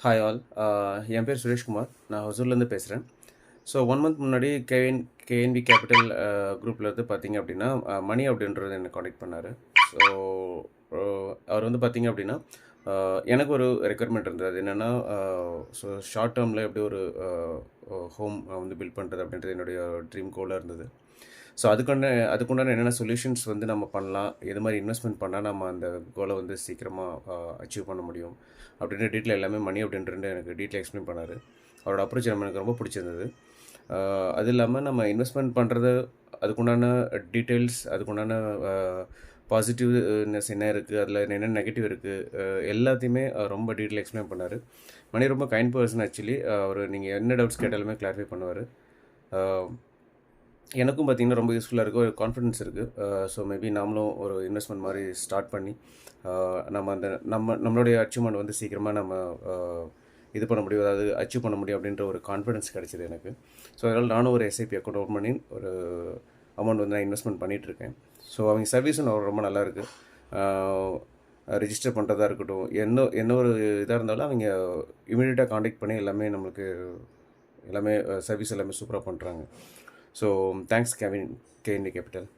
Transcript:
Hi all. என் பேர் சுரேஷ்குமார். நான் ஹொசூர்லேருந்து பேசுகிறேன். ஸோ 1 மந்த் முன்னாடி கேஎன்பி கேபிட்டல் குரூப்லேருந்து பார்த்தீங்க அப்படின்னா, மணி அப்படின்றது என்ன கான்டாக்ட் பண்ணாரு. ஸோ அவர் வந்து பார்த்தீங்க அப்படின்னா, எனக்கு ஒரு ரெக்யர்மெண்ட் இருந்தது. அது என்னென்னா, ஸோ ஷார்ட் டேர்மில் எப்படி ஒரு ஹோம் வந்து பில்ட் பண்ணுறது அப்படின்றது என்னுடைய ட்ரீம் கோலாக இருந்தது. ஸோ அதுக்குண்டான என்னென்ன சொல்யூஷன்ஸ் வந்து நம்ம பண்ணலாம், எது மாதிரி இன்வெஸ்ட்மெண்ட் பண்ணால் நம்ம அந்த கோலை வந்து சீக்கிரமாக அச்சீவ் பண்ண முடியும் அப்படின்ற டீட்டெயில் எல்லாமே மணி அப்படின்ட்டு எனக்கு டீட்டெயில் எக்ஸ்பிளைன் பண்ணார். அவரோட அப்ரோச் எனக்கு ரொம்ப பிடிச்சிருந்தது. அது இல்லாமல் நம்ம இன்வெஸ்ட்மெண்ட் பண்ணுறது, அதுக்குண்டான டீட்டெயில்ஸ், அதுக்குண்டான பாசிட்டிவ்னஸ் என்ன இருக்குது, அதில் என்ன நெகட்டிவ் இருக்குது, எல்லாத்தையுமே ரொம்ப டீட்டெயில் எக்ஸ்பிளைன் பண்ணார். மணி ரொம்ப கைண்ட் பர்சன் ஆக்சுவலி. அவர் நீங்கள் என்ன டவுட்ஸ் கேட்டாலுமே கிளாரிஃபை பண்ணுவார். எனக்கும் பார்த்திங்கன்னா ரொம்ப யூஸ்ஃபுல்லாக இருக்குது. ஒரு கான்ஃபிடென்ஸ் இருக்குது. ஸோ மேபி நாமளும் ஒரு இன்வெஸ்ட்மெண்ட் மாதிரி ஸ்டார்ட் பண்ணி நம்ம நம்மளுடைய அச்சீவ்மெண்ட் வந்து சீக்கிரமாக நம்ம இது பண்ண முடியும், அதாவது அச்சீவ் பண்ண முடியும் அப்படின்ற ஒரு கான்ஃபிடென்ஸ் கிடச்சிது எனக்கு. ஸோ அதனால் நானும் ஒரு எஸ்ஐபி அக்கௌண்ட் ஓப்பன் பண்ணி ஒரு அமௌண்ட் வந்து நான் இன்வெஸ்ட்மெண்ட் பண்ணிகிட்ருக்கேன். ஸோ அவங்க சர்வீஸும் ரொம்ப நல்லாயிருக்கு. ரிஜிஸ்டர் பண்ணுறதா இருக்கட்டும், என்ன ஒரு இதாக இருந்தாலும் அவங்க இமீடியட்டாக காண்டாக்ட் பண்ணி எல்லாமே நம்மளுக்கு எல்லாமே சர்வீஸ் எல்லாமே சூப்பராக பண்ணுறாங்க. So thanks KNP capital.